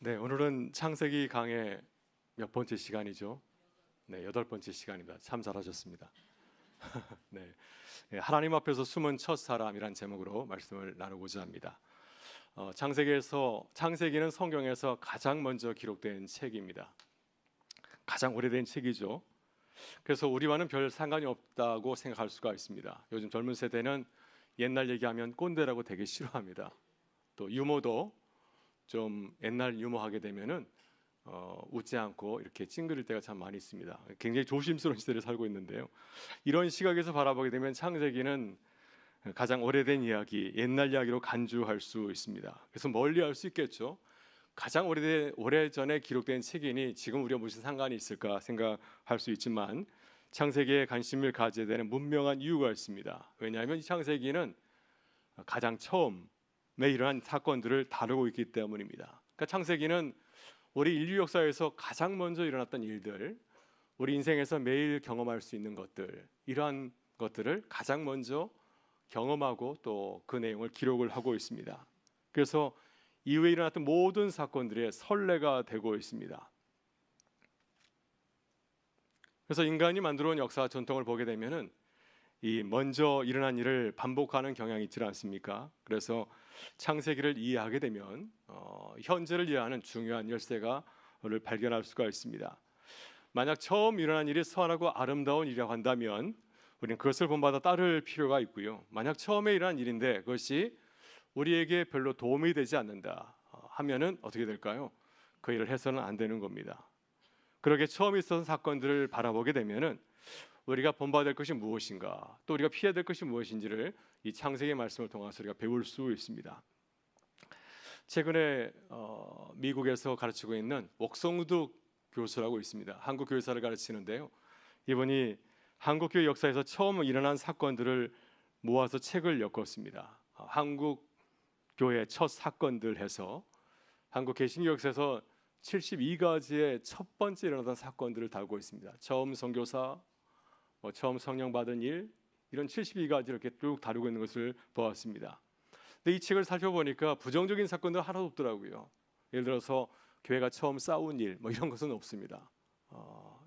네, 오늘은 창세기 강의 몇 번째 시간이죠? 네, 8번째 시간입니다. 참 잘하셨습니다. 네, 하나님 앞에서 숨은 첫 사람이란 제목으로 말씀을 나누고자 합니다. 창세기는 성경에서 가장 먼저 기록된 책입니다. 가장 오래된 책이죠. 그래서 우리와는 별 상관이 없다고 생각할 수가 있습니다. 요즘 젊은 세대는 옛날 얘기하면 꼰대라고 되게 싫어합니다. 또 유머도 좀 옛날 유머하게 되면은 웃지 않고 이렇게 찡그릴 때가 참 많이 있습니다. 굉장히 조심스러운 시대를 살고 있는데요. 이런 시각에서 바라보게 되면 창세기는 가장 오래된 이야기, 옛날 이야기로 간주할 수 있습니다. 그래서 멀리할 수 있겠죠. 가장 오래전에 기록된 책이니 지금 우리가 무슨 상관이 있을까 생각할 수 있지만 창세기에 관심을 가져야 되는 분명한 이유가 있습니다. 왜냐하면 이 창세기는 가장 처음에 일어난 사건들을 다루고 있기 때문입니다. 그러니까 창세기는 우리 인류 역사에서 가장 먼저 일어났던 일들, 우리 인생에서 매일 경험할 수 있는 것들, 이러한 것들을 가장 먼저 경험하고 또 그 내용을 기록을 하고 있습니다. 그래서 이후에 일어났던 모든 사건들의 선례가 되고 있습니다. 그래서 인간이 만들어 온 역사 전통을 보게 되면은 이 먼저 일어난 일을 반복하는 경향이 있지 않습니까? 그래서 창세기를 이해하게 되면 현재를 이해하는 중요한 열쇠가를 발견할 수가 있습니다. 만약 처음 일어난 일이 선하고 아름다운 일이라고 한다면 우리는 그것을 본받아 따를 필요가 있고요. 만약 처음에 일어난 일인데 그것이 우리에게 별로 도움이 되지 않는다 하면은 어떻게 될까요? 그 일을 해서는 안 되는 겁니다. 그렇게 처음 있었던 사건들을 바라보게 되면은 우리가 본받아야 될 것이 무엇인가, 또 우리가 피해야 될 것이 무엇인지를 이 창세기 말씀을 통해서 우리가 배울 수 있습니다. 최근에 미국에서 가르치고 있는 옥성우드 교수라고 있습니다. 한국 교회사를 가르치는데요. 이분이 한국 교회 역사에서 처음 일어난 사건들을 모아서 책을 엮었습니다. 한국 교회 첫 사건들 해서 한국 개신교 역사에서 72가지의 첫 번째 일어났던 사건들을 다루고 있습니다. 처음 선교사, 처음 성령 받은 일, 이런 72가지 이렇게 쭉 다루고 있는 것을 보았습니다. 근데 이 책을 살펴보니까 부정적인 사건들 하나도 없더라고요. 예를 들어서 교회가 처음 싸운 일, 이런 것은 없습니다.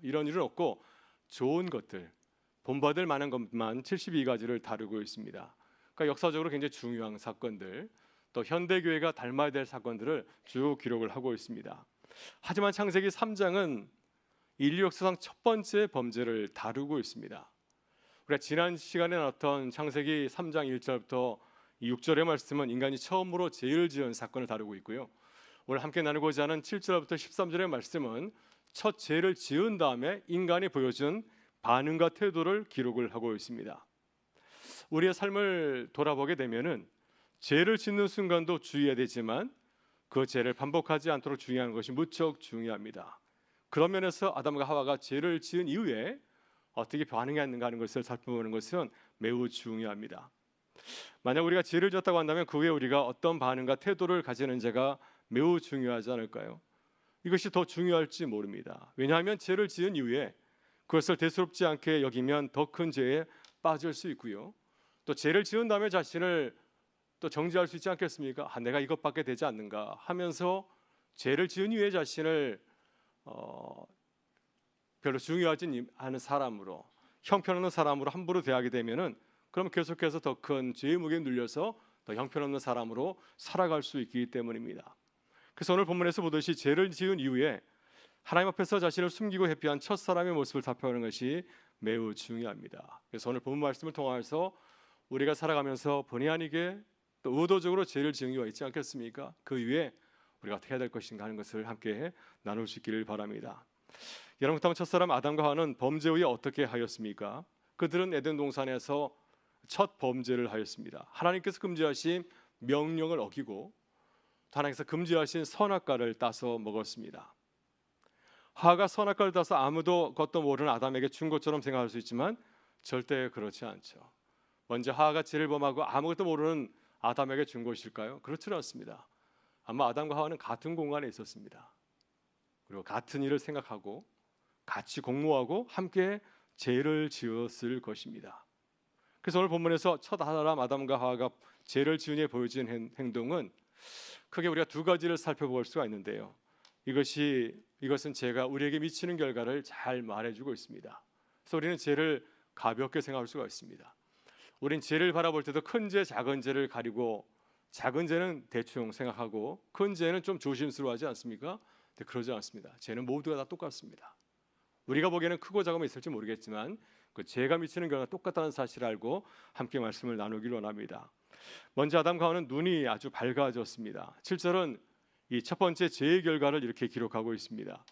이런 일은 없고 좋은 것들, 본받을 만한 것만 72가지를 다루고 있습니다. 그러니까 역사적으로 굉장히 중요한 사건들, 또 현대 교회가 닮아야 될 사건들을 쭉 기록을 하고 있습니다. 하지만 창세기 3장은 인류 역사상 첫 번째 범죄를 다루고 있습니다. 우리가 지난 시간에 나눴던 창세기 3장 1절부터 6절의 말씀은 인간이 처음으로 죄를 지은 사건을 다루고 있고요. 오늘 함께 나누고자 하는 7절부터 13절의 말씀은 첫 죄를 지은 다음에 인간이 보여준 반응과 태도를 기록을 하고 있습니다. 우리의 삶을 돌아보게 되면은 죄를 짓는 순간도 주의해야 되지만 그 죄를 반복하지 않도록 주의하는 것이 무척 중요합니다. 그런 면에서 아담과 하와가 죄를 지은 이후에 어떻게 반응했는가 하는 것을 살펴보는 것은 매우 중요합니다. 만약 우리가 죄를 지었다고 한다면 그 후에 우리가 어떤 반응과 태도를 가지는지가 매우 중요하지 않을까요? 이것이 더 중요할지 모릅니다. 왜냐하면 죄를 지은 이후에 그것을 대수롭지 않게 여기면 더 큰 죄에 빠질 수 있고요. 또 죄를 지은 다음에 자신을 또 정죄할 수 있지 않겠습니까? 내가 이것밖에 되지 않는가 하면서 죄를 지은 이후에 자신을 별로 중요하지 않은 사람으로, 형편없는 사람으로 함부로 대하게 되면은 그럼 계속해서 더 큰 죄의 무게에 눌려서 더 형편없는 사람으로 살아갈 수 있기 때문입니다. 그래서 오늘 본문에서 보듯이 죄를 지은 이후에 하나님 앞에서 자신을 숨기고 회피한 첫 사람의 모습을 살펴보는 것이 매우 중요합니다. 그래서 오늘 본문 말씀을 통해서 우리가 살아가면서 본의 아니게 또 의도적으로 죄를 지은 경우가 있지 않겠습니까? 그 이후에 우리가 어떻게 해야 될 것인가 하는 것을 함께 나눌 수 있기를 바랍니다. 여러분, 첫사람 아담과 하와는 범죄 후에 어떻게 하였습니까? 그들은 에덴 동산에서 첫 범죄를 하였습니다. 하나님께서 금지하신 명령을 어기고 하나님께서 금지하신 선악과를 따서 먹었습니다. 하와가 선악과를 따서 아무도 것도 모르는 아담에게 준 것처럼 생각할 수 있지만 절대 그렇지 않죠. 먼저 하와가 죄를 범하고 아무것도 모르는 아담에게 준 것일까요? 그렇지는 않습니다. 아마 아담과 하와는 같은 공간에 있었습니다. 그리고 같은 일을 생각하고 같이 공모하고 함께 죄를 지었을 것입니다. 그래서 오늘 본문에서 첫 사람 아담과 하와가 죄를 지은 후에 보여진 행동은 크게 우리가 두 가지를 살펴볼 수가 있는데요. 이것은 죄가 우리에게 미치는 결과를 잘 말해주고 있습니다. 그래서 우리는 죄를 가볍게 생각할 수가 있습니다. 우린 죄를 바라볼 때도 큰 죄, 작은 죄를 가리고 작은 죄는 대충 생각하고 큰 죄는 좀 조심스러워하지 않습니까? 근데 그러지 않습니다. 죄는 모두가 다 똑같습니다. 우리가 보기에는 크고 작음이 있을지 모르겠지만 그 죄가 미치는 결과가 똑같다는 사실을 알고 함께 말씀을 나누기를 원합니다. 먼저 아담과 하와는 눈이 아주 밝아졌습니다. 7절은 이 첫 번째 죄의 결과를 이렇게 기록하고 있습니다.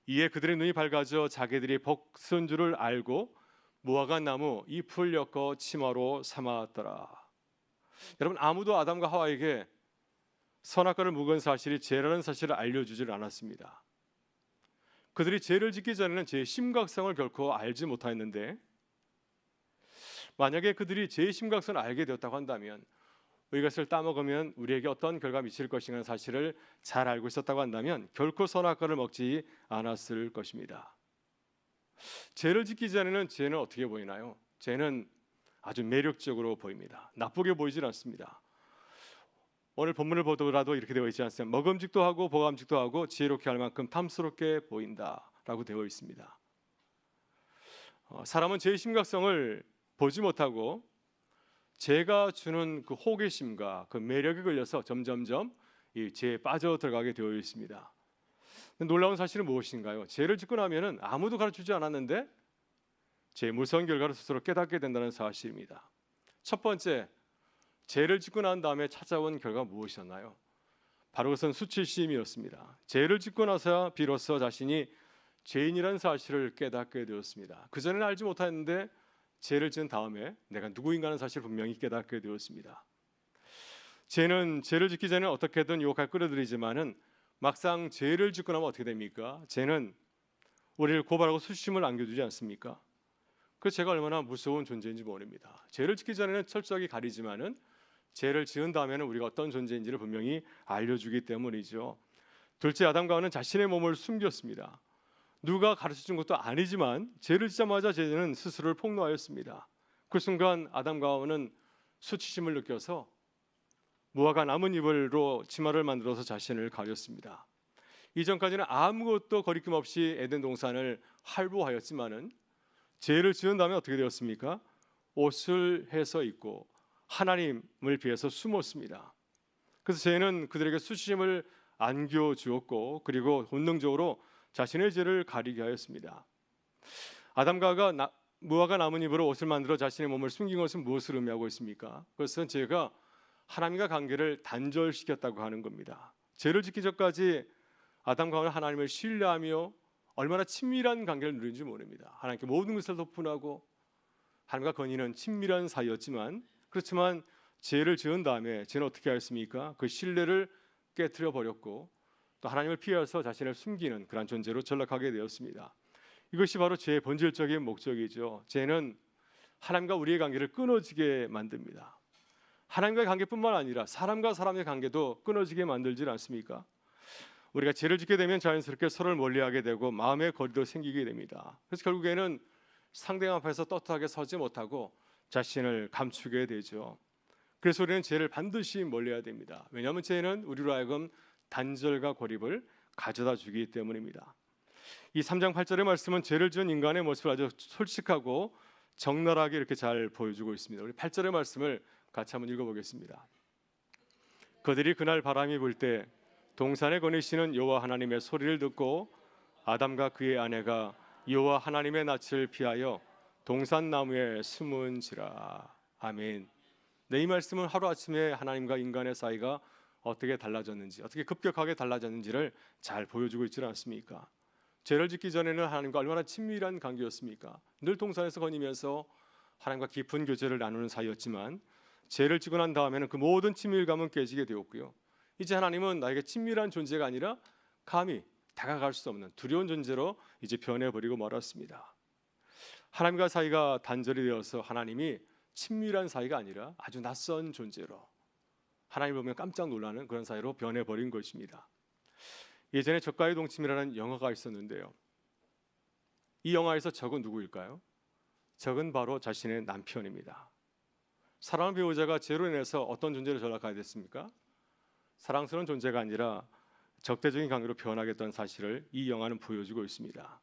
이에 그들의 눈이 밝아져 자기들이 복선 줄을 알고 무화과 나무 잎을 엮어 치마로 삼았더라. 여러분, 아무도 아담과 하와에게 선악과를 묵은 사실이 죄라는 사실을 알려주질 않았습니다. 그들이 죄를 짓기 전에는 죄의 심각성을 결코 알지 못하였는데, 만약에 그들이 죄의 심각성을 알게 되었다고 한다면, 이것을 따먹으면 우리에게 어떤 결과가 미칠 것인가는 사실을 잘 알고 있었다고 한다면 결코 선악과를 먹지 않았을 것입니다. 죄를 짓기 전에는 죄는 어떻게 보이나요? 죄는 아주 매력적으로 보입니다. 나쁘게 보이질 않습니다. 오늘 본문을 보더라도 이렇게 되어 있지 않습니까? 먹음직도 하고 보감직도 하고 지혜롭게 할 만큼 탐스럽게 보인다라고 되어 있습니다. 사람은 죄의 심각성을 보지 못하고 죄가 주는 그 호기심과 그 매력에 걸려서 점점점 이 죄에 빠져 들어가게 되어 있습니다. 놀라운 사실은 무엇인가요? 죄를 짓고 나면은 아무도 가르치지 않았는데 죄의 무서운 결과를 스스로 깨닫게 된다는 사실입니다. 첫 번째, 죄를 짓고 난 다음에 찾아온 결과가 무엇이었나요? 바로 그것은 수치심이었습니다. 죄를 짓고 나서야 비로소 자신이 죄인이라는 사실을 깨닫게 되었습니다. 그전에는 알지 못했는데 죄를 지은 다음에 내가 누구인가 하는 사실을 분명히 깨닫게 되었습니다. 죄는 죄를 짓기 전에 어떻게든 유혹할 끌어들이지만은 막상 죄를 짓고 나면 어떻게 됩니까? 죄는 우리를 고발하고 수치심을 안겨주지 않습니까? 그 죄가 얼마나 무서운 존재인지 모릅니다. 죄를 짓기 전에는 철저하게 가리지만은 죄를 지은 다음에는 우리가 어떤 존재인지를 분명히 알려주기 때문이죠. 둘째, 아담과 하와는 자신의 몸을 숨겼습니다. 누가 가르쳐준 것도 아니지만 죄를 짓자마자 죄는 스스로를 폭로하였습니다. 그 순간 아담과 하와는 수치심을 느껴서 무화과 나뭇잎으로 치마를 만들어서 자신을 가렸습니다. 이전까지는 아무것도 거리낌 없이 에덴 동산을 활보하였지만은 죄를 지은 다음에 어떻게 되었습니까? 옷을 해서 입고 하나님을 비해서 숨었습니다. 그래서 죄는 그들에게 수치심을 안겨주었고 그리고 본능적으로 자신의 죄를 가리게 하였습니다. 아담과 하와가 무화과 나뭇잎으로 옷을 만들어 자신의 몸을 숨긴 것은 무엇을 의미하고 있습니까? 그것은 죄가 하나님과 관계를 단절시켰다고 하는 겁니다. 죄를 짓기 전까지 아담과 하와는 하나님을 신뢰하며 얼마나 친밀한 관계를 누리는지 모릅니다. 하나님께 모든 것을 덮분하고 하나님과 건의는 친밀한 사이였지만 그렇지만 죄를 지은 다음에 죄는 어떻게 하였습니까? 그 신뢰를 깨트려 버렸고 또 하나님을 피해서 자신을 숨기는 그런 존재로 전락하게 되었습니다. 이것이 바로 죄의 본질적인 목적이죠. 죄는 하나님과 우리의 관계를 끊어지게 만듭니다. 하나님과의 관계뿐만 아니라 사람과 사람의 관계도 끊어지게 만들지 않습니까? 우리가 죄를 짓게 되면 자연스럽게 서로를 멀리하게 되고 마음의 거리도 생기게 됩니다. 그래서 결국에는 상대방 앞에서 떳떳하게 서지 못하고 자신을 감추게 되죠. 그래서 우리는 죄를 반드시 멀리해야 됩니다. 왜냐하면 죄는 우리로 하여금 단절과 고립을 가져다 주기 때문입니다. 이 3장 8절의 말씀은 죄를 지은 인간의 모습을 아주 솔직하고 적나라하게 이렇게 잘 보여주고 있습니다. 우리 8절의 말씀을 같이 한번 읽어보겠습니다. 그들이 그날 바람이 불 때 동산에 거니시는 여호와 하나님의 소리를 듣고 아담과 그의 아내가 여호와 하나님의 낯을 피하여 동산 나무에 숨은지라. 아멘. 네, 이 말씀은 하루아침에 하나님과 인간의 사이가 어떻게 달라졌는지, 어떻게 급격하게 달라졌는지를 잘 보여주고 있지 않습니까? 죄를 짓기 전에는 하나님과 얼마나 친밀한 관계였습니까? 늘 동산에서 거니면서 하나님과 깊은 교제를 나누는 사이였지만 죄를 지고 난 다음에는 그 모든 친밀감은 깨지게 되었고요. 이제 하나님은 나에게 친밀한 존재가 아니라 감히 다가갈 수 없는 두려운 존재로 이제 변해버리고 말았습니다. 하나님과 사이가 단절이 되어서 하나님이 친밀한 사이가 아니라 아주 낯선 존재로 하나님 보면 깜짝 놀라는 그런 사이로 변해버린 것입니다. 예전에 적과의 동침이라는 영화가 있었는데요. 이 영화에서 적은 누구일까요? 적은 바로 자신의 남편입니다. 사랑하는 배우자가 죄로 인해서 어떤 존재로 전락하게 됐습니까? 사랑스러운 존재가 아니라 적대적인 관계로 변하겠다는 사실을 이 영화는 보여주고 있습니다.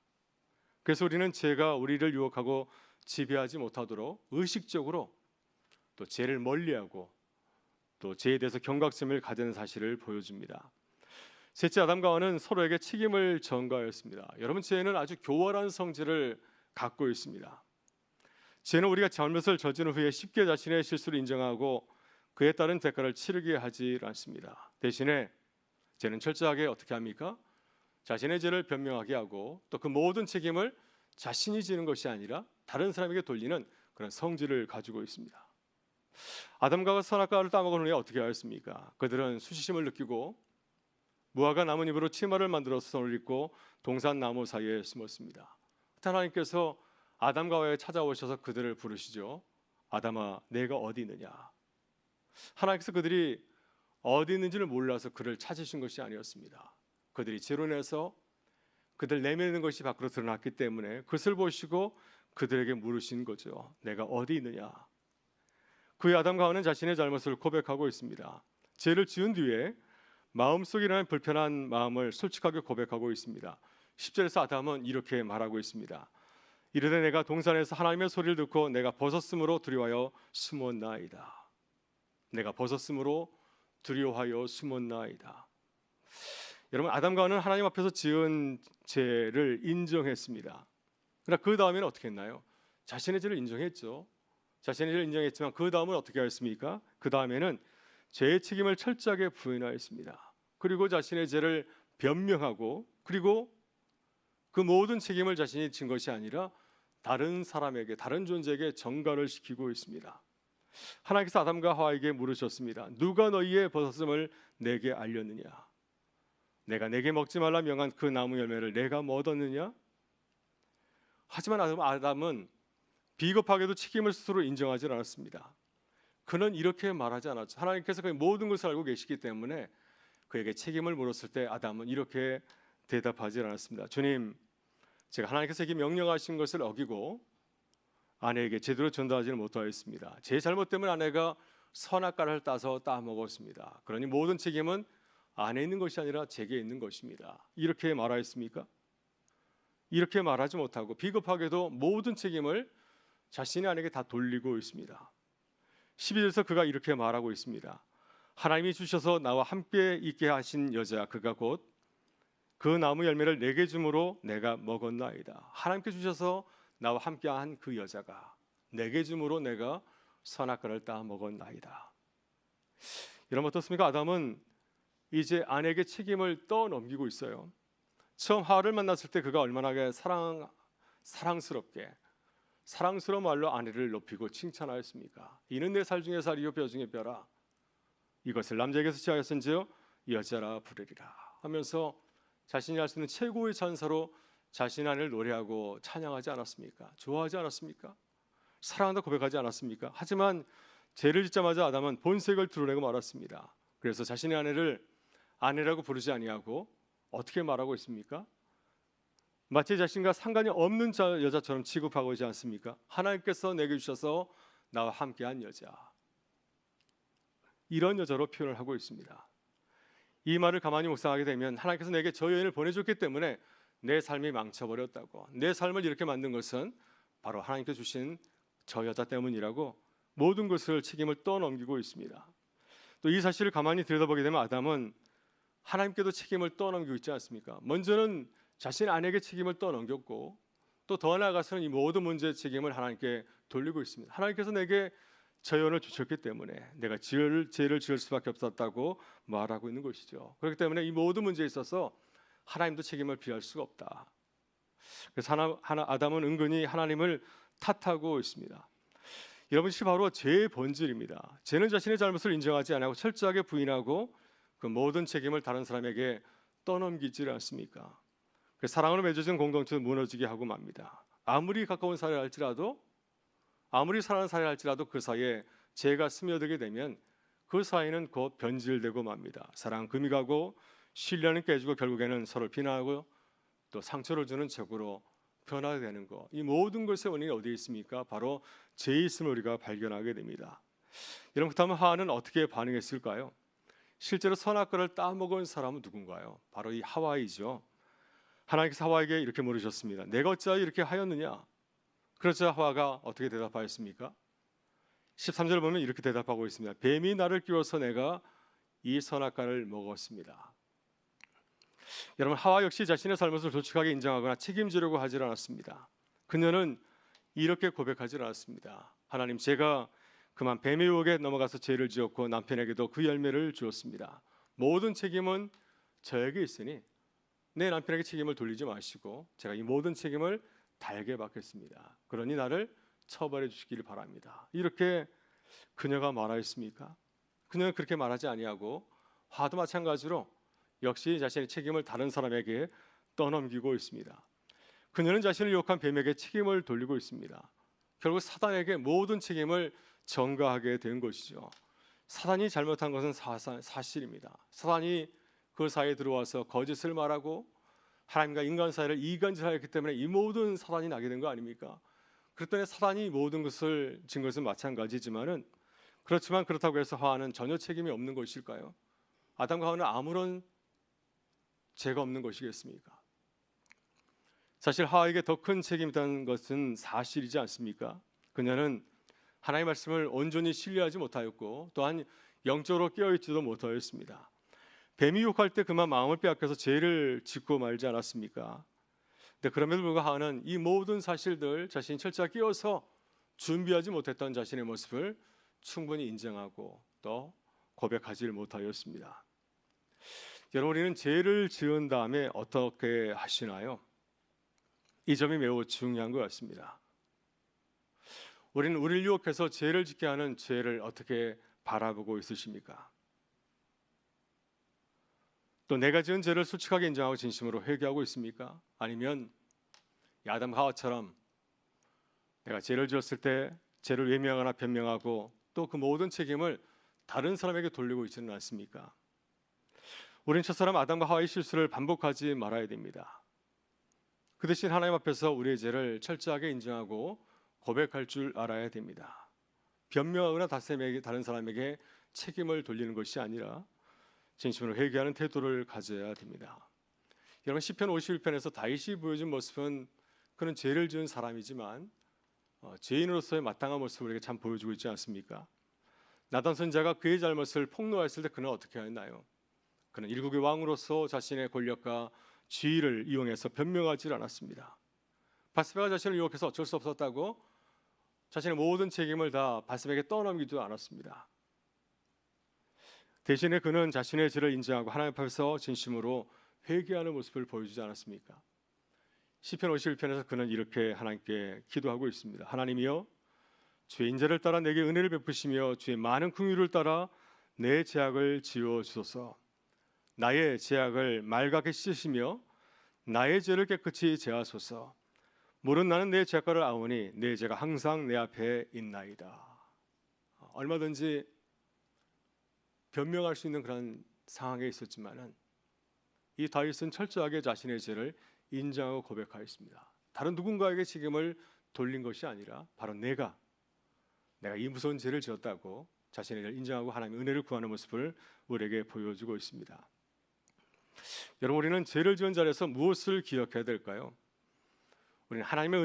그래서 우리는 죄가 우리를 유혹하고 지배하지 못하도록 의식적으로 또 죄를 멀리하고 또 죄에 대해서 경각심을 가지는 사실을 보여줍니다. 셋째, 아담과 하와는 서로에게 책임을 전가하였습니다. 여러분, 죄는 아주 교활한 성질을 갖고 있습니다. 죄는 우리가 잘못을 저지른 후에 쉽게 자신의 실수를 인정하고 그에 따른 대가를 치르게 하지 않습니다. 대신에 죄는 철저하게 어떻게 합니까? 자신의 죄를 변명하게 하고 또 그 모든 책임을 자신이 지는 것이 아니라 다른 사람에게 돌리는 그런 성질을 가지고 있습니다. 아담과 하와가 선악과를 따먹은 후에 어떻게 하였습니까? 그들은 수치심을 느끼고 무화과 나뭇잎으로 치마를 만들어서 손을 입고 동산 나무 사이에 숨었습니다. 하나님께서 아담과 하와에 찾아오셔서 그들을 부르시죠. 아담아, 내가 어디 있느냐? 하나님께서 그들이 어디 있는지를 몰라서 그를 찾으신 것이 아니었습니다. 그들이 죄로 인해서 그들 내면에 있는 것이 밖으로 드러났기 때문에 그것을 보시고 그들에게 물으신 거죠. 내가 어디 있느냐? 그의 아담과 하와는 자신의 잘못을 고백하고 있습니다. 죄를 지은 뒤에 마음속에 일어나는 불편한 마음을 솔직하게 고백하고 있습니다. 10절에서 아담은 이렇게 말하고 있습니다. 이르되 내가 동산에서 하나님의 소리를 듣고 내가 벗었으므로 두려워하여 숨었나이다. 내가 벗었으므로 두려워하여 숨었나이다. 여러분, 아담과 하와는 하나님 앞에서 지은 죄를 인정했습니다. 그러나 그 다음에는 어떻게 했나요? 자신의 죄를 인정했죠. 자신의 죄를 인정했지만 그 다음은 어떻게 하였습니까? 그 다음에는 죄의 책임을 철저하게 부인하였습니다. 그리고 자신의 죄를 변명하고 그리고 그 모든 책임을 자신이 진 것이 아니라 다른 사람에게, 다른 존재에게 전가를 시키고 있습니다. 하나님께서 아담과 하와에게 물으셨습니다. 누가 너희의 벗었음을 내게 알렸느냐? 내가 내게 먹지 말라 명한 그 나무 열매를 내가 뭐 얻었느냐? 하지만 아담은 비겁하게도 책임을 스스로 인정하지 않았습니다. 그는 이렇게 말하지 않았죠. 하나님께서 그의 모든 것을 알고 계시기 때문에 그에게 책임을 물었을 때 아담은 이렇게 대답하지 않았습니다. 주님, 제가 하나님께서 명령하신 것을 어기고 아내에게 제대로 전달하지는 못하였습니다. 제 잘못 때문에 아내가 선악과를 따서 따먹었습니다. 그러니 모든 책임은 아내에 있는 것이 아니라 제게 있는 것입니다. 이렇게 말하였습니까? 이렇게 말하지 못하고 비겁하게도 모든 책임을 자신의 아내에게 다 돌리고 있습니다. 12절에서 그가 이렇게 말하고 있습니다. 하나님이 주셔서 나와 함께 있게 하신 여자 그가 곧 그 나무 열매를 내게 주므로 내가 먹었나이다. 하나님께 주셔서 나와 함께한 그 여자가 내게 주므로 내가 선악과를 따 먹었나이다. 여러분 어떻습니까? 아담은 이제 아내에게 책임을 떠넘기고 있어요. 처음 하와를 만났을 때 그가 얼마나 사랑스러운 말로 아내를 높이고 칭찬하였습니까? 이는 내 살 중에 살이요 뼈 중에 뼈라. 이것을 남자에게서 취하였은지요 여자라 부르리라 하면서 자신이 할 수 있는 최고의 찬사로 자신의 아내를 노래하고 찬양하지 않았습니까? 좋아하지 않았습니까? 사랑한다 고백하지 않았습니까? 하지만 죄를 짓자마자 아담은 본색을 드러내고 말았습니다. 그래서 자신의 아내를 아내라고 부르지 아니하고 어떻게 말하고 있습니까? 마치 자신과 상관이 없는 여자처럼 취급하고 있지 않습니까? 하나님께서 내게 주셔서 나와 함께한 여자, 이런 여자로 표현을 하고 있습니다. 이 말을 가만히 묵상하게 되면 하나님께서 내게 저 여인을 보내줬기 때문에 내 삶이 망쳐버렸다고, 내 삶을 이렇게 만든 것은 바로 하나님께서 주신 저 여자 때문이라고 모든 것을 책임을 떠넘기고 있습니다. 또 이 사실을 가만히 들여다보게 되면 아담은 하나님께도 책임을 떠넘기고 있지 않습니까? 먼저는 자신의 아내에게 책임을 떠넘겼고 또 더 나아가서는 이 모든 문제의 책임을 하나님께 돌리고 있습니다. 하나님께서 내게 저 여인을 주셨기 때문에 내가 죄를 지을 수밖에 없었다고 말하고 있는 것이죠. 그렇기 때문에 이 모든 문제에 있어서 하나님도 책임을 피할 수가 없다. 그래서 아담은 은근히 하나님을 탓하고 있습니다. 여러분, 이 바로 죄의 본질입니다. 죄는 자신의 잘못을 인정하지 않고 철저하게 부인하고 그 모든 책임을 다른 사람에게 떠넘기지 않습니까? 사랑으로 맺어진 공동체는 무너지게 하고 맙니다. 아무리 가까운 사이라 할지라도, 아무리 사랑하는 사이라 할지라도 그 사이에 죄가 스며들게 되면 그 사이는 곧 변질되고 맙니다. 사랑은 금이 가고 신뢰는 깨지고 결국에는 서로를 비난하고 또 상처를 주는 적으로 변하게 되는 것, 이 모든 것의 원인이 어디에 있습니까? 바로 죄에 있음을 우리가 발견하게 됩니다. 여러분, 그렇다면 하와는 어떻게 반응했을까요? 실제로 선악과를 따먹은 사람은 누군가요? 바로 이 하와이죠. 하나님께서 하와에게 이렇게 물으셨습니다. 내가 어찌하여 이렇게 하였느냐? 그러자 하와가 어떻게 대답하였습니까? 13절 보면 이렇게 대답하고 있습니다. 뱀이 나를 끼워서 내가 이 선악과를 먹었습니다. 여러분, 하와 역시 자신의 잘못을 솔직하게 인정하거나 책임지려고 하지 않았습니다. 그녀는 이렇게 고백하지 않았습니다. 하나님, 제가 그만 뱀의 유혹에 넘어가서 죄를 지었고 남편에게도 그 열매를 주었습니다. 모든 책임은 저에게 있으니 내 남편에게 책임을 돌리지 마시고 제가 이 모든 책임을 달게 받겠습니다. 그러니 나를 처벌해 주시기를 바랍니다. 이렇게 그녀가 말하였습니까? 그녀는 그렇게 말하지 아니하고 화도 마찬가지로 역시 자신의 책임을 다른 사람에게 떠넘기고 있습니다. 그녀는 자신을 유혹한 뱀에게 책임을 돌리고 있습니다. 결국 사단에게 모든 책임을 전가하게 된 것이죠. 사단이 잘못한 것은 사실입니다. 사단이 그 사이에 들어와서 거짓을 말하고 하나님과 인간 사이를 이간질하였기 때문에 이 모든 사단이 나게 된 거 아닙니까? 그랬더니 사단이 모든 것을 진 것은 마찬가지지만은 그렇지만 그렇다고 해서 하와는 전혀 책임이 없는 것일까요? 아담과 하와는 아무런 죄가 없는 것이겠습니까? 사실 하와에게 더 큰 책임이 있다는 것은 사실이지 않습니까? 그녀는 하나님의 말씀을 온전히 신뢰하지 못하였고 또한 영적으로 깨어있지도 못하였습니다. 뱀이 유혹할 때 그만 마음을 빼앗겨서 죄를 짓고 말지 않았습니까? 근데 그럼에도 불구하고 하와는 이 모든 사실들 자신이 철저히 끼어서 준비하지 못했던 자신의 모습을 충분히 인정하고 또 고백하지 못하였습니다. 여러분, 우리는 죄를 지은 다음에 어떻게 하시나요? 이 점이 매우 중요한 것 같습니다. 우리는 우리를 유혹해서 죄를 짓게 하는 죄를 어떻게 바라보고 있으십니까? 또 내가 지은 죄를 솔직하게 인정하고 진심으로 회개하고 있습니까? 아니면 아담과 하와처럼 내가 죄를 지었을 때 죄를 외면하거나 변명하고 또 그 모든 책임을 다른 사람에게 돌리고 있지는 않습니까? 우리는 첫사람 아담과 하와의 실수를 반복하지 말아야 됩니다. 그 대신 하나님 앞에서 우리의 죄를 철저하게 인정하고 고백할 줄 알아야 됩니다. 변명하거나 다른 사람에게 책임을 돌리는 것이 아니라 진심으로 회개하는 태도를 가져야 됩니다. 여러분, 시편 51편에서 다윗이 보여준 모습은 그는 죄를 지은 사람이지만 죄인으로서의 마땅한 모습을 우리에게 참 보여주고 있지 않습니까? 나단 선지자가 그의 잘못을 폭로했을 때 그는 어떻게 하였나요? 그는 일국의 왕으로서 자신의 권력과 지위를 이용해서 변명하지 않았습니다. 바스바가 자신을 유혹해서 어쩔 수 없었다고 자신의 모든 책임을 다 바스바에게 떠넘기지도 않았습니다. 대신에 그는 자신의 죄를 인정하고 하나님 앞에서 진심으로 회개하는 모습을 보여주지 않았습니까? 시편 51편에서 그는 이렇게 하나님께 기도하고 있습니다. 하나님이여, 주의 인자를 따라 내게 은혜를 베푸시며 주의 많은 긍휼을 따라 내 죄악을 지워 주소서. 나의 죄악을 맑게 씻으시며 나의 죄를 깨끗이 제하소서. 물은 나는 내 죄악과를 아오니 내 죄가 항상 내 앞에 있나이다. 얼마든지 변명할 수 있는 그런 상황에 있었지만은 이 다윗은 철저하게 자신의 죄를 인정하고 고백하였습니다. 다른 누군가에게 책임을 돌린 것이 아니라 바로 내가 이 무서운 죄를 지었다고 자신의 죄를 인정하고 하나님의 은혜를 구하는 모습을 우리에게 보여주고 있습니다. 여러분, 우리는 죄를 지은 자리에서 무엇을 기억해야 될까요? 우리는 하나님의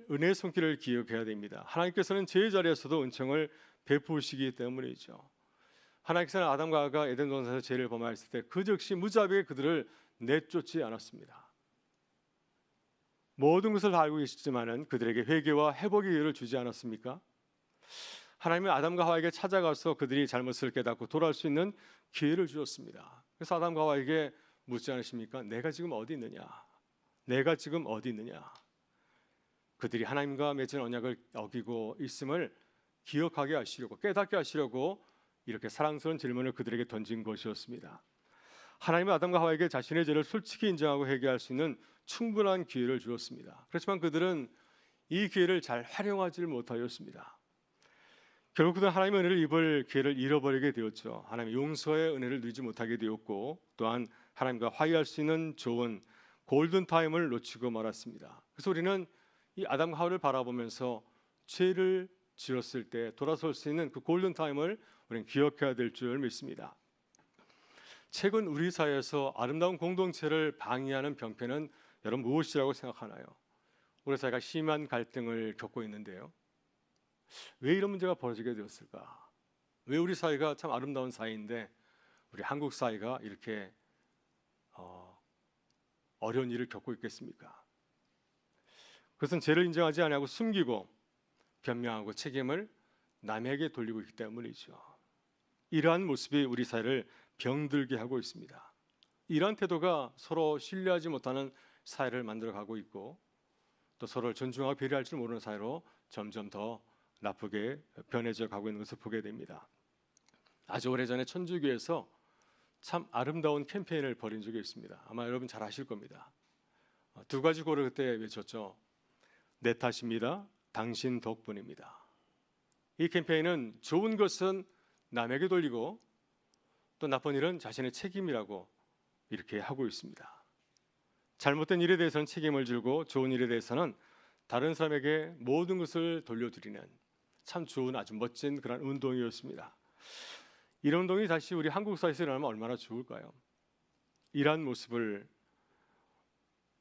은혜의 손길을 기억해야 됩니다. 하나님께서는 죄의 자리에서도 은총을 베푸시기 때문이죠. 하나님께서는 아담과 하와가 에덴 동산에서 죄를 범하였을 때 그 즉시 무자비하게 그들을 내쫓지 않았습니다. 모든 것을 다 알고 계시지만은 그들에게 회개와 회복의 기회를 주지 않았습니까? 하나님은 아담과 하와에게 찾아가서 그들이 잘못을 깨닫고 돌아올 수 있는 기회를 주었습니다. 그래서 아담과 하와에게 묻지 않으십니까? 내가 지금 어디 있느냐? 내가 지금 어디 있느냐? 그들이 하나님과 맺은 언약을 어기고 있음을 기억하게 하시려고, 깨닫게 하시려고 이렇게 사랑스러운 질문을 그들에게 던진 것이었습니다. 하나님은 아담과 하와에게 자신의 죄를 솔직히 인정하고 회개할 수 있는 충분한 기회를 주었습니다. 그렇지만 그들은 이 기회를 잘 활용하지 못하였습니다. 결국 그들은 하나님의 은혜를 입을 기회를 잃어버리게 되었죠. 하나님의 용서의 은혜를 누리지 못하게 되었고 또한 하나님과 화해할 수 있는 좋은 골든타임을 놓치고 말았습니다. 그래서 우리는 이 아담과 하와를 바라보면서 죄를 지었을 때 돌아설 수 있는 그 골든타임을 우리는 기억해야 될 줄 믿습니다. 최근 우리 사회에서 아름다운 공동체를 방해하는 병폐는 여러분 무엇이라고 생각하나요? 우리 사회가 심한 갈등을 겪고 있는데요. 왜 이런 문제가 벌어지게 되었을까? 왜 우리 사회가 참 아름다운 사회인데 우리 한국 사회가 이렇게 어려운 일을 겪고 있겠습니까? 그것은 죄를 인정하지 않고 숨기고 변명하고 책임을 남에게 돌리고 있기 때문이죠. 이러한 모습이 우리 사회를 병들게 하고 있습니다. 이러한 태도가 서로 신뢰하지 못하는 사회를 만들어가고 있고 또 서로를 존중하고 배려할 줄 모르는 사회로 점점 더 나쁘게 변해져 가고 있는 것을 보게 됩니다. 아주 오래전에 천주교에서 참 아름다운 캠페인을 벌인 적이 있습니다. 아마 여러분 잘 아실 겁니다. 두 가지 고를 그때 외쳤죠. 내 탓입니다. 당신 덕분입니다. 이 캠페인은 좋은 것은 남에게 돌리고 또 나쁜 일은 자신의 책임이라고 이렇게 하고 있습니다. 잘못된 일에 대해서는 책임을 지고 좋은 일에 대해서는 다른 사람에게 모든 것을 돌려드리는 참 좋은 아주 멋진 그런 운동이었습니다. 이런 운동이 다시 우리 한국 사회에서 일어나면 얼마나 좋을까요? 이러한 모습을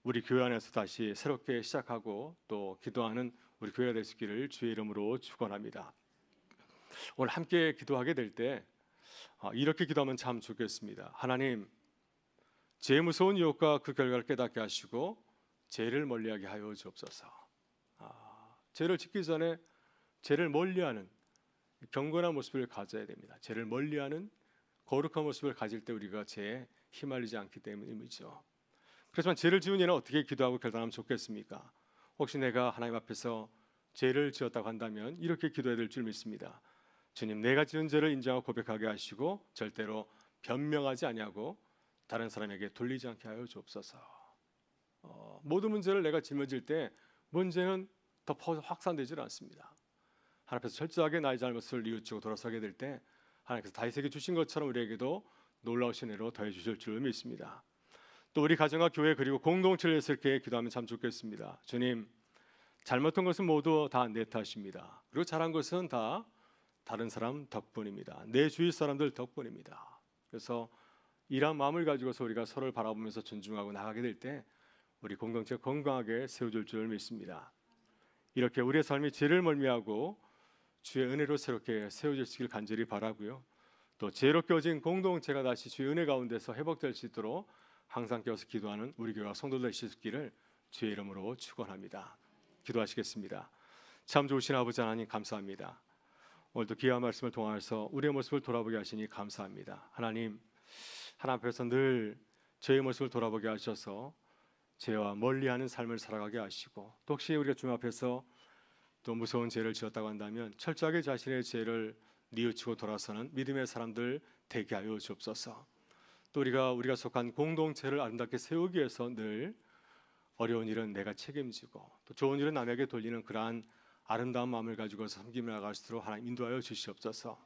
우리 교회 안에서 다시 새롭게 시작하고 또 기도하는 우리 교회가 될 수 있기를 주의 이름으로 축원합니다. 오늘 함께 기도하게 될 때 이렇게 기도하면 참 좋겠습니다. 하나님, 죄의 무서운 유혹과 그 결과를 깨닫게 하시고 죄를 멀리하게 하여 주옵소서. 죄를 짓기 전에 죄를 멀리하는 경건한 모습을 가져야 됩니다. 죄를 멀리하는 거룩한 모습을 가질 때 우리가 죄에 휘말리지 않기 때문이죠. 그렇지만 죄를 지은 이는 어떻게 기도하고 결단하면 좋겠습니까? 혹시 내가 하나님 앞에서 죄를 지었다고 한다면 이렇게 기도해야 될 줄 믿습니다. 주님, 내가 지은 죄를 인정하고 고백하게 하시고 절대로 변명하지 아니하고 다른 사람에게 돌리지 않게 하여 주옵소서. 모든 문제를 내가 짊어질 때 문제는 더 확산되질 않습니다. 하나님 앞에서 철저하게 나의 잘못을 뉘우치고 돌아서게 될 때 하나님께서 다윗에게 주신 것처럼 우리에게도 놀라우신 은혜로 더해 주실 줄 믿습니다. 또 우리 가정과 교회 그리고 공동체를 위해서 이렇게 기도하면 참 좋겠습니다. 주님, 잘못한 것은 모두 다 내 탓입니다. 그리고 잘한 것은 다 다른 사람 덕분입니다. 내 주위 사람들 덕분입니다. 그래서 이러한 마음을 가지고서 우리가 서로를 바라보면서 존중하고 나가게 될 때 우리 공동체가 건강하게 세워질 줄 믿습니다. 이렇게 우리의 삶이 죄를 멀미하고 주의 은혜로 새롭게 세워질 수 있기를 간절히 바라고요. 또 죄로 깨어진 공동체가 다시 주의 은혜 가운데서 회복될 수 있도록 항상 깨어서 기도하는 우리 교회와 성도들 되실 수 있기를 주의 이름으로 축원합니다. 기도하시겠습니다. 참 좋으신 아버지 하나님 감사합니다. 오늘도 귀한 말씀을 통해서 우리의 모습을 돌아보게 하시니 감사합니다. 하나님 앞에서 늘 죄의 모습을 돌아보게 하셔서 죄와 멀리하는 삶을 살아가게 하시고 또 혹시 우리가 주님 앞에서 또 무서운 죄를 지었다고 한다면 철저하게 자신의 죄를 뉘우치고 돌아서는 믿음의 사람들 되게 하여 주옵소서. 또 우리가 속한 공동체를 아름답게 세우기 위해서 늘 어려운 일은 내가 책임지고 또 좋은 일은 남에게 돌리는 그러한 아름다운 마음을 가지고서 섬김을 나갈 수 있도록 하나님 인도하여 주시옵소서.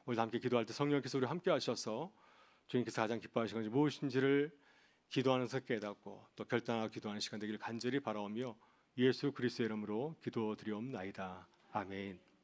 오늘 함께 기도할 때 성령께서 우리 함께 하셔서 주님께서 가장 기뻐하시는 것이 무엇인지를 기도하면서 깨닫고 또 결단하고 기도하는 시간 되기를 간절히 바라오며 예수 그리스도의 이름으로 기도드리옵나이다. 아멘.